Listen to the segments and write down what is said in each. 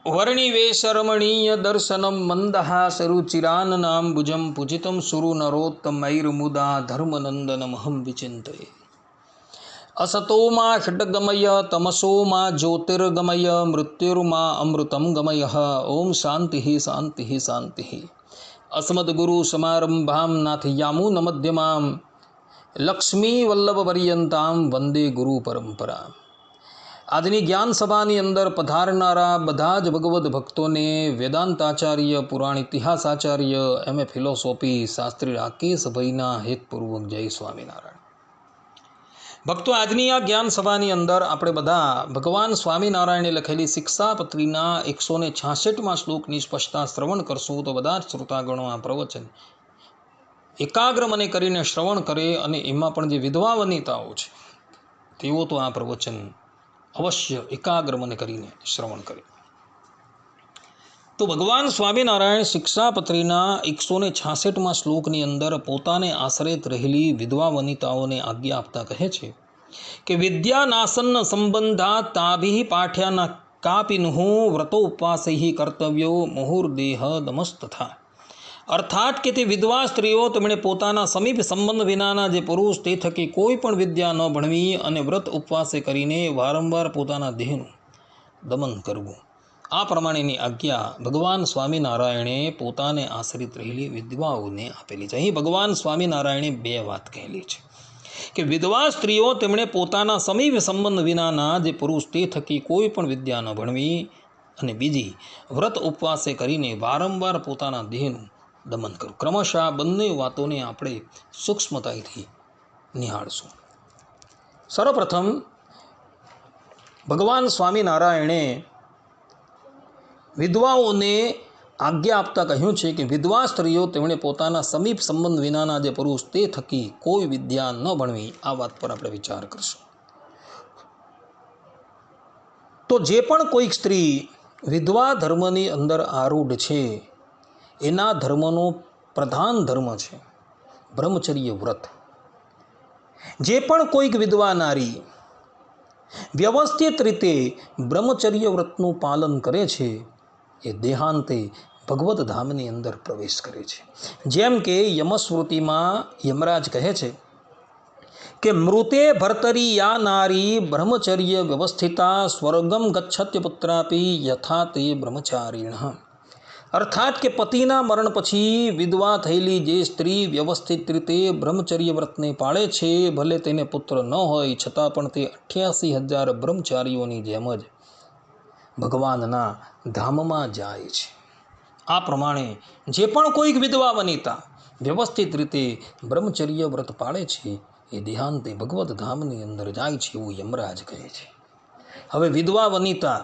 वर्णिवेशरमणीय दर्शनं मन्दहासरुचिराननाम्बुजं पूजितं सुरनरोत्तमैर्मुदा धर्मनन्दनमहं विचिन्तये। असतो मा षड्गमय तमसो मा ज्योतिर्गमय मृत्युर्मा अमृतं गमयः। ओम शान्तिः शान्तिः शान्तिः। अस्मद्गुरुसमारम्भां नाथयामुनमध्यमां लक्ष्मीवल्लभपर्यन्तां वन्दे गुरुपरम्परां। આજની જ્ઞાન સભાની અંદર પધારનારા બધા જ ભગવદ્ ભક્તોને વેદાંતાચાર્ય, પુરાણ ઇતિહાસાચાર્ય, એમએ ફિલોસોફી શાસ્ત્રી રાકેશભાઈના હેતપૂર્વક જય સ્વામિનારાયણ। ભક્તો, આજની આ જ્ઞાન સભાની અંદર આપણે બધા ભગવાન સ્વામિનારાયણે લખેલી શિક્ષાપત્રીના 166મા શ્લોકની સ્પષ્ટતા શ્રવણ કરશું। તો બધા જ શ્રોતાગણો આ પ્રવચન એકાગ્ર મને કરીને શ્રવણ કરે અને એમાં પણ જે વિધવા વનિતાઓ છે તેઓ તો આ પ્રવચન અવશ્ય એકાગ્ર મને કરીને શ્રવણ કરે। તો ભગવાન સ્વામિનારાયણ શિક્ષાપત્રીના 166મા શ્લોકની અંદર પોતાને આશ્રિત રહેલી વિધવા વનિતાઓને આજ્ઞા આપતા કહે છે કે વિદ્યાનાસન્ન સંબંધા તાભિ પાઠ્યાના કાપિનુઃ વ્રતોપવાસૈ કર્તવ્યો મુહુર્દેહ દમસ્તથા। અર્થાત કે તે વિધવા સ્ત્રીઓ તેમણે પોતાના સમીપ સંબંધ વિનાના જે પુરુષ તે થકી કોઈ પણ વિદ્યા ન ભણવી અને વ્રત ઉપવાસે કરીને વારંવાર પોતાના દેહનું દમન કરવું, આ પ્રમાણેની આજ્ઞા ભગવાન સ્વામિનારાયણે પોતાને આશ્રિત રહેલી વિધવાઓને આપેલી છે। અહીં ભગવાન સ્વામિનારાયણે બે વાત કહેલી છે કે વિધવા સ્ત્રીઓ તેમણે પોતાના સમીપ સંબંધ વિનાના જે પુરુષ તે થકી કોઈ પણ વિદ્યા ન ભણવી અને બીજી વ્રત ઉપવાસે કરીને વારંવાર પોતાના દેહનું દમન કરું। ક્રમશઃ બંને વાતોને આપણે સૂક્ષ્મતાથી નિહાળશું। સર્વપ્રથમ ભગવાન સ્વામિનારાયણે વિધવાઓને આજ્ઞા આપતા કહ્યું છે કે વિધવા સ્ત્રીઓ તેમણે પોતાના સમીપ સંબંધ વિનાના જે પુરુષ તે થકી કોઈ વિદ્યા ન ભણવી, આ વાત પર આપણે વિચાર કરશું। તો જે પણ કોઈક સ્ત્રી વિધવા ધર્મની અંદર આરૂઢ છે એના ધર્મનો પ્રધાન ધર્મ છે બ્રહ્મચર્ય વ્રત। જે પણ કોઈક વિધવા નારી વ્યવસ્થિત રીતે બ્રહ્મચર્ય વ્રતનું પાલન કરે છે એ દેહાંતે ભગવત ધામની અંદર પ્રવેશ કરે છે। જેમ કે યમસ્મૃતિમાં યમરાજ કહે છે કે મૃતે ભર્તરી યા નારી બ્રહ્મચર્ય વ્યવસ્થિતા સ્વર્ગમ ગચ્છત્ય પુત્રાપી યથા તે બ્રહ્મચારિણઃ। અર્થાત કે પતિના મરણ પછી વિધવા થયેલી જે સ્ત્રી વ્યવસ્થિત રીતે બ્રહ્મચર્ય વ્રતને પાળે છે, ભલે તેને પુત્ર ન હોય છતાં પણ તે 88,000 બ્રહ્મચારીઓની જેમ જ ભગવાનના ધામમાં જાય છે। આ પ્રમાણે જે પણ કોઈક વિધવા વનિતા વ્યવસ્થિત રીતે બ્રહ્મચર્ય વ્રત પાળે છે એ દેહાંતે ભગવત ધામની અંદર જાય છે એવું યમરાજ કહે છે। હવે વિધવા વનિતા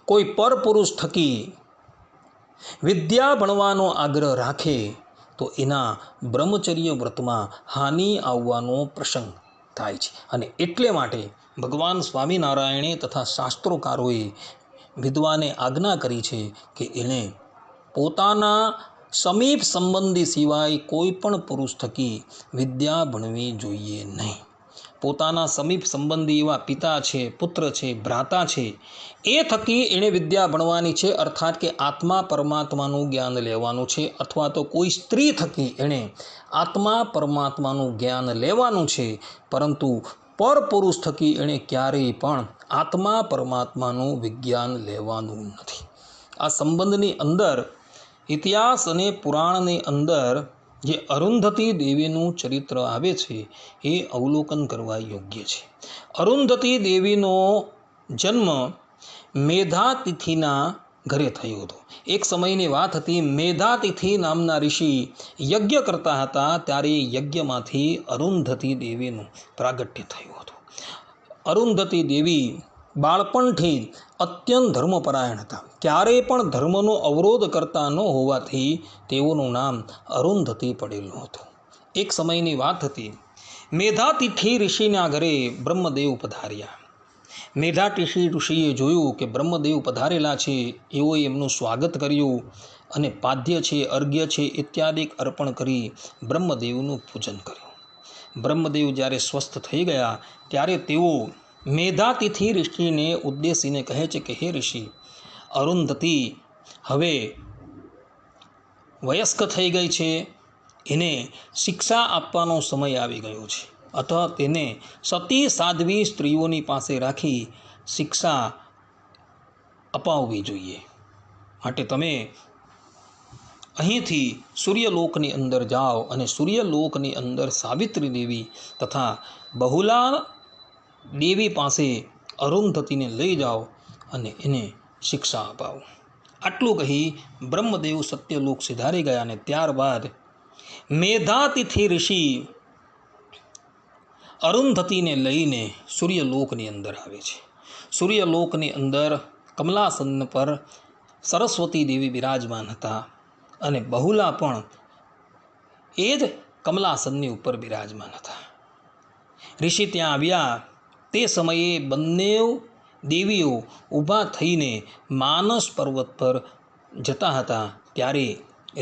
કોઈ પરપુરુષ થકી વિદ્યા ભણવાનો આગ્રહ રાખે તો એના બ્રહ્મચર્ય વ્રતમાં હાનિ આવવાનો પ્રસંગ થાય છે। અને એટલે માટે ભગવાન સ્વામિનારાયણે તથા શાસ્ત્રોકારોએ વિધવાને આજ્ઞા કરી છે કે એણે પોતાના સમીપ સંબંધી સિવાય કોઈ પણ પુરુષ થકી વિદ્યા ભણવી જોઈએ નહીં। પોતાના સમીપ સંબંધી એવા પિતા છે, પુત્ર છે, ભ્રાતા છે, એ થકી એણે વિદ્યા ભણવાની છે। અર્થાત કે આત્મા પરમાત્માનું જ્ઞાન લેવાનું છે, અથવા તો કોઈ સ્ત્રી થકી એણે આત્મા પરમાત્માનું જ્ઞાન લેવાનું છે, પરંતુ પરપુરુષ થકી એણે ક્યારેય પણ આત્મા પરમાત્માનું વિજ્ઞાન લેવાનું નથી। આ સંબંધની અંદર ઇતિહાસ અને પુરાણની અંદર જે અરુંધતી દેવીનું ચરિત્ર આવે છે એ અવલોકન કરવા યોગ્ય છે। અરુંધતી દેવીનો જન્મ મેધાતિથિના ઘરે થયો હતો। એક સમયની વાત હતી, મેધાતિથિ નામના ઋષિ યજ્ઞ કરતા હતા, ત્યારે યજ્ઞમાંથી અરુંધતી દેવીનું પ્રાગટ્ય થયું હતું। અરુંધતી દેવી બાળપણથી અત્યંત ધર્મપરાયણ હતા। ક્યારેય પણ ધર્મનો અવરોધ કરતા ન હોવાથી તેઓનું નામ અરુંધતી પડેલું હતું। એક સમયની વાત હતી, મેધાતિથિ ઋષિના ઘરે બ્રહ્મદેવ પધાર્યા। મેધાતિથિ ઋષિએ જોયું કે બ્રહ્મદેવ પધારેલા છે, એઓએ એમનું સ્વાગત કર્યું અને પાદ્ય છે, અર્ઘ્ય છે ઇત્યાદિ અર્પણ કરી બ્રહ્મદેવનું પૂજન કર્યું। બ્રહ્મદેવ જ્યારે સ્વસ્થ થઈ ગયા ત્યારે તેઓ મેધાતિથિ ઋષિને ઉદ્દેશીને કહે છે કે હે ઋષિ, અરુંધતી હવે વયસ્ક થઈ ગઈ છે, એને શિક્ષા આપવાનો સમય આવી ગયો છે, અથવા તેને સતી સાધ્વી સ્ત્રીઓની પાસે રાખી શિક્ષા અપાવવી જોઈએ. માટે તમે અહીંથી સૂર્યલોકની અંદર જાઓ અને સૂર્યલોકની અંદર સાવિત્રી દેવી તથા બહુલા દેવી પાસે અરુંધતીને લઈ જાઓ અને એને શિક્ષા અપાવો. આટલું કહી બ્રહ્મદેવ સત્યલોક સિધારી ગયા અને ત્યારબાદ મેધાતિથિ ઋષિ અરુંધતીને લઈને સૂર્યલોકની અંદર આવે છે. સૂર્યલોકની અંદર કમલાસન પર સરસ્વતી દેવી બિરાજમાન હતા અને બહુલા પણ એ જ કમલાસનની ઉપર બિરાજમાન હતા. ઋષિ ત્યાં આવ્યા તે સમયે બંને દેવીઓ ઊભા થઈને માનસ પર્વત પર જતા હતા. ત્યારે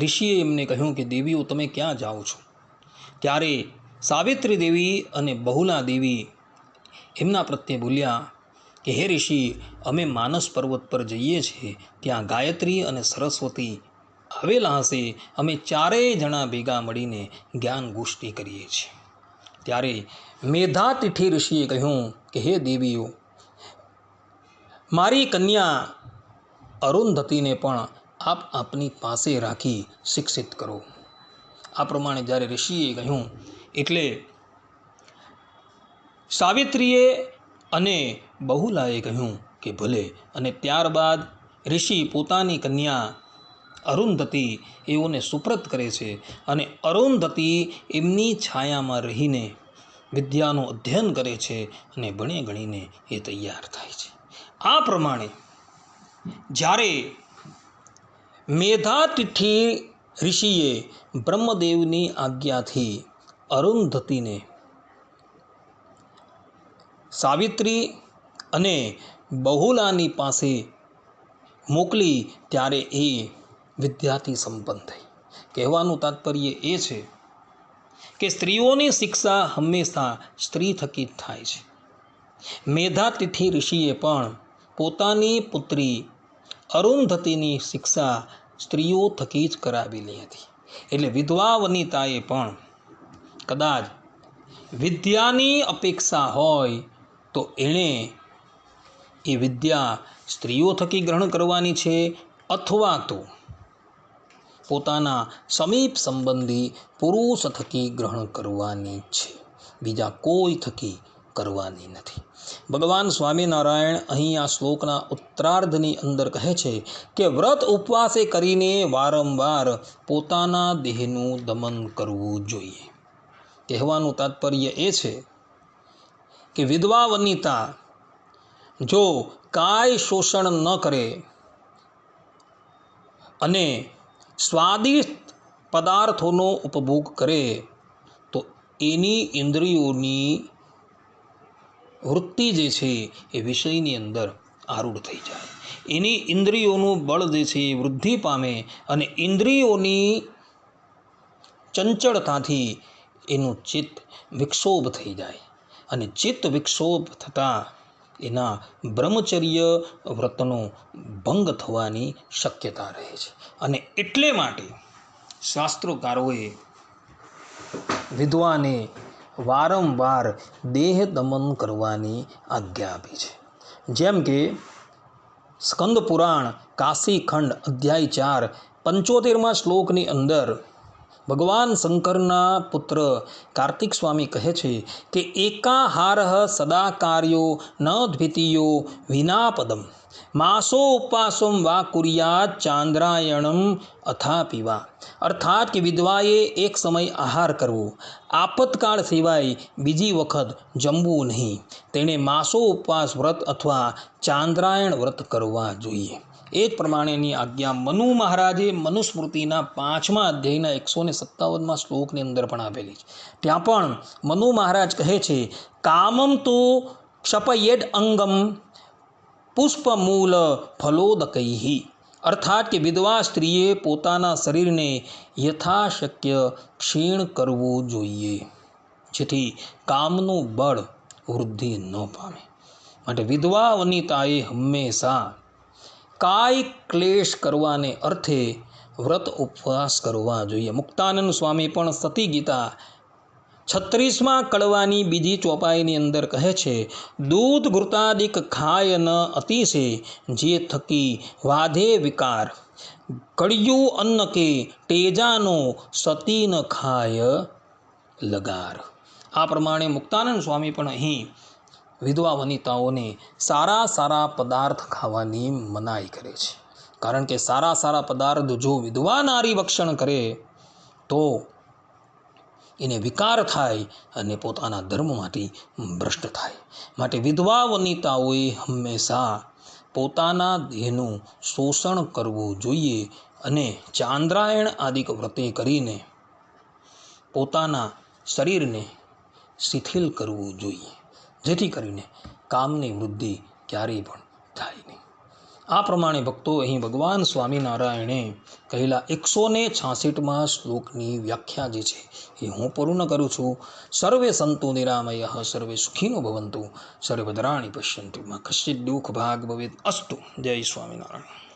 ઋષિએ એમને કહ્યું કે દેવીઓ તમે ક્યાં જાઓ છો? ત્યારે સાવિત્રી દેવી અને બહુલા દેવી એમના પ્રત્યે બોલ્યા કે હે ઋષિ, અમે માનસ પર્વત પર જઈએ છીએ, ત્યાં ગાયત્રી અને સરસ્વતી આવેલા હશે, અમે ચારેય જણા ભેગા મળીને જ્ઞાન ગોષ્ઠી કરીએ છીએ. ત્યારે મેધાતિથિ ઋષિએ કહ્યું કે હે દેવીઓ, મારી કન્યા અરુંધતીને પણ આપ આપની પાસે રાખી શિક્ષિત કરો. આ પ્રમાણે જ્યારે ઋષિએ કહ્યું એટલે સાવિત્રીએ અને બહુલાએ કહ્યું કે ભલે. અને ત્યારબાદ ઋષિ પોતાની કન્યા અરુંધતી એઓને સુપ્રત કરે છે અને અરુંધતી એમની છાયામાં રહીને વિદ્યાનું અધ્યયન કરે છે અને ભણી ગણીને એ તૈયાર થાય છે. આ પ્રમાણે જ્યારે મેધાતિથિ ઋષિએ બ્રહ્મદેવની આજ્ઞાથી અરુંધતીને સાવિત્રી અને બહુલાની પાસે મોકલી ત્યારે એ વિદ્યાથી સંપન્ન થઈ. કહેવાનું તાત્પર્ય એ છે કે સ્ત્રીઓની શિક્ષા હંમેશા સ્ત્રી થકી જ થાય છે. મેધાતિથિ ઋષિએ પણ પોતાની પુત્રી અરુંધતીની શિક્ષા સ્ત્રીઓ થકી જ કરાવેલી હતી. એટલે વિધવા વનિતાએ પણ કદાચ વિદ્યાની અપેક્ષા હોય તો એણે એ વિદ્યા સ્ત્રીઓ થકી ગ્રહણ કરવાની છે, અથવા તો પોતાના સમીપ સંબંધી પુરુષ થકી ગ્રહણ કરવાની છે, બીજા કોઈ થકી કરવાની નથી. ભગવાન સ્વામિનારાયણ અહીં આ શ્લોકના ઉત્તરાર્ધની અંદર કહે છે કે વ્રત ઉપવાસે કરીને વારંવાર પોતાના દેહનું દમન કરવું જોઈએ. કહેવાનું તાત્પર્ય એ છે કે વિધવા વનિતા જો કાય શોષણ ન કરે અને સ્વાદિષ્ટ પદાર્થોનો ઉપભોગ કરે તો એની ઇન્દ્રિયોની વૃત્તિ જે છે એ વિષયની અંદર આરૂઢ થઈ જાય. એની ઇન્દ્રિયોનું બળ જે છે એ વૃદ્ધિ પામે અને ઇન્દ્રિયોની ચંચળતાથી એનું ચિત્ત વિક્ષોભ થઈ જાય અને ચિત્ત વિક્ષોભ થતાં એના બ્રહ્મચર્ય વ્રતનો ભંગ થવાની શક્યતા રહે છે. અને એટલે માટે શાસ્ત્રોકારોએ વિધવાને વારંવાર દેહ દમન કરવાની આજ્ઞા આપી છે. જેમ કે સ્કંદ પુરાણ કાશીખંડ અધ્યાય 4 75મા શ્લોકની અંદર ભગવાન શંકરના પુત્ર કાર્તિક સ્વામી કહે છે કે એકાહારઃ સદા કાર્યો ન દ્વિતીયો વિના પદમ માસો ઉપવાસમ વા કુર્યાત ચાંદ્રાયણમ અથા પીવા. અર્થાત કે વિધવાએ એક સમય આહાર કરવો, આપતકાળ સિવાય બીજી વખત જમવું નહીં. તેણે માસો ઉપવાસ વ્રત અથવા ચાંદ્રાયણ વ્રત કરવા જોઈએ. એ જ પ્રમાણેની આજ્ઞા મનુ મહારાજે મનુસ્મૃતિના 5મા અધ્યાયના 157મા શ્લોકની અંદર પણ આપેલી છે. ત્યાં પણ મનુ મહારાજ કહે છે કામમ તો ક્ષપયેદ અંગમ પુષ્પમૂલ ફલોદકૈહિ. અર્થાત કે વિધવા સ્ત્રીએ પોતાના શરીરને યથાશક્ય ક્ષીણ કરવું જોઈએ, જેથી કામનું બળ વૃદ્ધિ ન પામે. માટે વિધવા વનિતાએ હંમેશા કાય ક્લેશ કરવાને અર્થે વ્રત ઉપવાસ કરવા જોઈએ. મુક્તાનંદ સ્વામી પણ સતી ગીતા 36મા કડવાની બીજી ચોપાઈની અંદર કહે છે, દૂધ ઘૃતાદિક ખાય ન અતિશે, જે થકી વાધે વિકાર, કળિયું અન્ન કે તેજાનો, સતી ન ખાય લગાર. આ પ્રમાણે મુક્તાનંદ સ્વામી પણ અહીં વિધવા વનિતાઓને સારા સારા પદાર્થ ખાવાની મનાઈ કરે છે. કારણ કે સારા સારા પદાર્થ જો વિધવા નારી ભક્ષણ કરે તો એને વિકાર થાય અને પોતાના ધર્મમાંથી ભ્રષ્ટ થાય. માટે વિધવા વનિતાઓએ હંમેશા પોતાના દેહનું શોષણ કરવું જોઈએ અને ચાંદ્રાયણ આદિક વ્રતે કરીને પોતાના શરીરને શિથિલ કરવું જોઈએ, જેથી કરીને કામની વૃદ્ધિ ક્યારેય પણ થાય નહીં. આ પ્રમાણે ભક્તો અહીં ભગવાન સ્વામિનારાયણે કહેલા 166મા શ્લોકની વ્યાખ્યા જે છે એ હું પૂર્ણ કરું છું. સર્વે સંતુ નિરામયઃ, સર્વે સુખીનો ભવંતુ, સર્વે ભદ્રાણિ પશ્યન્તુ, મા કશ્ચિદ દુઃખ ભાગ ભવેદ. અસ્તુ. જય સ્વામિનારાયણ.